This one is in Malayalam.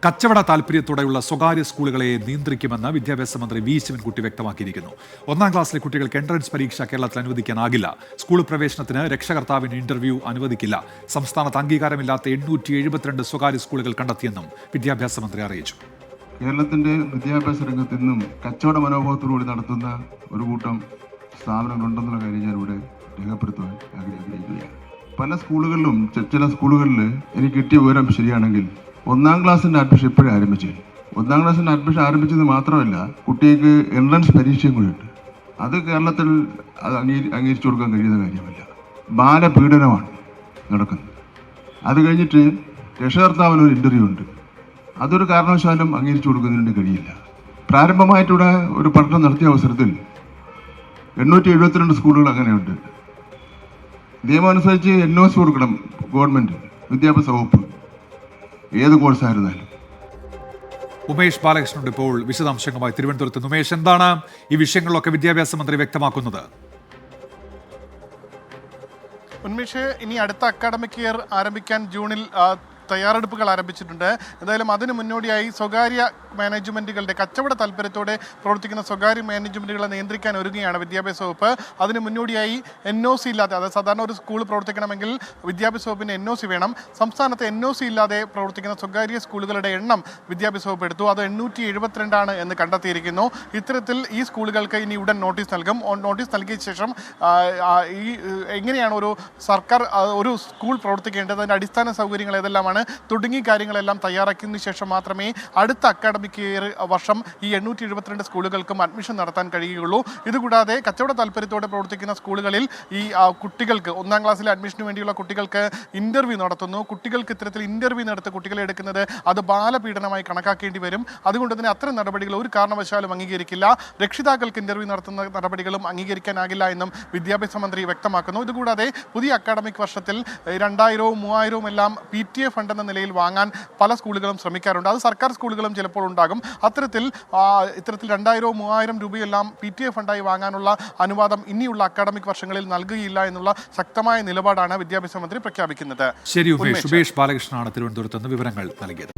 കച്ചവട താൽപര്യത്തോടെയുള്ള സ്വകാര്യ സ്കൂളുകളെ നിയന്ത്രിക്കുമെന്ന് വിദ്യാഭ്യാസ മന്ത്രി വി ശിവൻകുട്ടി വ്യക്തമാക്കിയിരിക്കുന്നു. 1ാം ക്ലാസ്സിലെ കുട്ടികൾക്ക് എൻട്രൻസ് പരീക്ഷ കേരളത്തിൽ അനുവദിക്കാനാകില്ല. സ്കൂൾ പ്രവേശനത്തിന് രക്ഷകർത്താവിന് ഇന്റർവ്യൂ അനുവദിക്കില്ല. സംസ്ഥാനത്ത് അംഗീകാരമില്ലാത്ത 872 സ്വകാര്യ സ്കൂളുകൾ കണ്ടെത്തിയെന്നും വിദ്യാഭ്യാസ മന്ത്രി അറിയിച്ചു. കേരളത്തിന്റെ വിദ്യാഭ്യാസ രംഗത്ത് നിന്നും കച്ചവട മനോഭാവത്തോടുകൂടി നടത്തുന്ന ഒരു കൂട്ടം സ്ഥാപനങ്ങളുണ്ടെന്നുള്ള കാര്യം ഞാനിവിടെ രേഖപ്പെടുത്താൻ ആഗ്രഹിക്കുകയാണ്. പല സ്കൂളുകളിലും ചില സ്കൂളുകളിൽ എനിക്ക് കിട്ടിയ വിവരം ശരിയാണെങ്കിൽ 1ാം ക്ലാസ്സിൻ്റെ അഡ്മിഷൻ ഇപ്പോഴും ആരംഭിച്ചു. 1ാം ക്ലാസ്സിൻ്റെ അഡ്മിഷൻ ആരംഭിച്ചത് മാത്രമല്ല, കുട്ടിക്ക് എൻട്രൻസ് പരീക്ഷയും കൂടി ഉണ്ട്. അത് കേരളത്തിൽ അത് അംഗീകരിച്ചു കൊടുക്കാൻ കഴിയുന്ന കാര്യമല്ല. ബാലപീഡനമാണ് നടക്കുന്നത്. അത് കഴിഞ്ഞിട്ട് രക്ഷകർത്താവിനൊരു ഇൻ്റർവ്യൂ ഉണ്ട്. അതൊരു കാരണവശാലും അംഗീകരിച്ചു കൊടുക്കുന്നതിന് കഴിയില്ല. പ്രാരംഭമായിട്ടിവിടെ ഒരു പഠനം നടത്തിയ അവസരത്തിൽ 872 സ്കൂളുകൾ അങ്ങനെയുണ്ട്. നിയമം അനുസരിച്ച് NOC കൊടുക്കണം ഗവൺമെൻറ്, വിദ്യാഭ്യാസ വകുപ്പ്, ഏത് കോഴ്സായിരുന്നാലും. ഉമേഷ് ബാലകൃഷ്ണനുണ്ട് ഇപ്പോൾ വിശദാംശങ്ങളുമായി തിരുവനന്തപുരത്ത്. ഉമേഷ്, എന്താണ് ഈ വിഷയങ്ങളിലൊക്കെ വിദ്യാഭ്യാസ മന്ത്രി വ്യക്തമാക്കുന്നത്? ഉന്മേഷ്, ഇനി അടുത്ത അക്കാഡമിക് ഇയർ ആരംഭിക്കാൻ ജൂണിൽ തയ്യാറെടുപ്പുകൾ ആരംഭിച്ചിട്ടുണ്ട്. എന്തായാലും അതിന് മുന്നോടിയായി സ്വകാര്യ മാനേജ്മെൻറ്റുകളുടെ കച്ചവട താല്പര്യത്തോടെ പ്രവർത്തിക്കുന്ന സ്വകാര്യ മാനേജ്മെൻറ്റുകളെ നിയന്ത്രിക്കാൻ ഒരുങ്ങുകയാണ് വിദ്യാഭ്യാസ വകുപ്പ്. അതിന് മുന്നോടിയായി NOC ഇല്ലാതെ, അതായത് സാധാരണ ഒരു സ്കൂൾ പ്രവർത്തിക്കണമെങ്കിൽ വിദ്യാഭ്യാസ വകുപ്പിന് NOC വേണം. സംസ്ഥാനത്ത് NOC ഇല്ലാതെ പ്രവർത്തിക്കുന്ന സ്വകാര്യ സ്കൂളുകളുടെ എണ്ണം വിദ്യാഭ്യാസ വകുപ്പ് എടുത്തു. അത് 872 ആണ് എന്ന് കണ്ടെത്തിയിരിക്കുന്നു. ഇത്തരത്തിൽ ഈ സ്കൂളുകൾക്ക് ഇനി ഉടൻ നോട്ടീസ് നൽകും. നോട്ടീസ് നൽകിയ ശേഷം ഈ എങ്ങനെയാണ് ഒരു സർക്കാർ ഒരു സ്കൂൾ പ്രവർത്തിക്കേണ്ടത്, അതിൻ്റെ അടിസ്ഥാന സൗകര്യങ്ങൾ ഏതെല്ലാമാണ് തുടങ്ങിയ കാര്യങ്ങളെല്ലാം തയ്യാറാക്കിയതിനു ശേഷം മാത്രമേ അടുത്ത അക്കാഡമിക് ഇയർ വർഷം ഈ 872 സ്കൂളുകൾക്കും അഡ്മിഷൻ നടത്താൻ കഴിയുകയുള്ളൂ. ഇതുകൂടാതെ കച്ചവട താല്പര്യത്തോടെ പ്രവർത്തിക്കുന്ന സ്കൂളുകളിൽ ഈ കുട്ടികൾക്ക് 1ാം ക്ലാസ്സിലെ അഡ്മിഷന് വേണ്ടിയുള്ള കുട്ടികൾക്ക് ഇന്റർവ്യൂ നടത്തുന്നു. കുട്ടികൾക്ക് ഇത്തരത്തിൽ ഇന്റർവ്യൂ നടത്തി കുട്ടികളെ എടുക്കുന്നത് അത് ബാലപീഡനമായി കണക്കാക്കേണ്ടി വരും. അതുകൊണ്ട് തന്നെ അത്തരം നടപടികൾ ഒരു കാരണവശാലും അംഗീകരിക്കില്ല. രക്ഷിതാക്കൾക്ക് ഇന്റർവ്യൂ നടത്തുന്ന നടപടികളും അംഗീകരിക്കാനാകില്ല എന്നും വിദ്യാഭ്യാസ മന്ത്രി വ്യക്തമാക്കുന്നു. ഇതുകൂടാതെ പുതിയ അക്കാഡമിക് വർഷത്തിൽ 2000-ഉം 3000-ഉം എല്ലാം PTA ഫണ്ട് എന്ന നിലയിൽ വാങ്ങാൻ പല സ്കൂളുകളും ശ്രമിക്കാറുണ്ട്. അത് സർക്കാർ സ്കൂളുകളും ചിലപ്പോൾ ഉണ്ടാകും. ഇത്തരത്തിൽ 2000-ഉം 3000 രൂപയെല്ലാം PTA ഫണ്ടായി വാങ്ങാനുള്ള അനുവാദം ഇനിയുള്ള അക്കാഡമിക് വർഷങ്ങളിൽ നൽകുകയില്ല എന്നുള്ള ശക്തമായ നിലപാടാണ് വിദ്യാഭ്യാസ മന്ത്രി പ്രഖ്യാപിക്കുന്നത്. ശരി, ഉമേഷ് ബാലകൃഷ്ണനാണ് തിരുവനന്തപുരത്ത് നിന്ന് വിവരങ്ങൾ നൽകിയത്.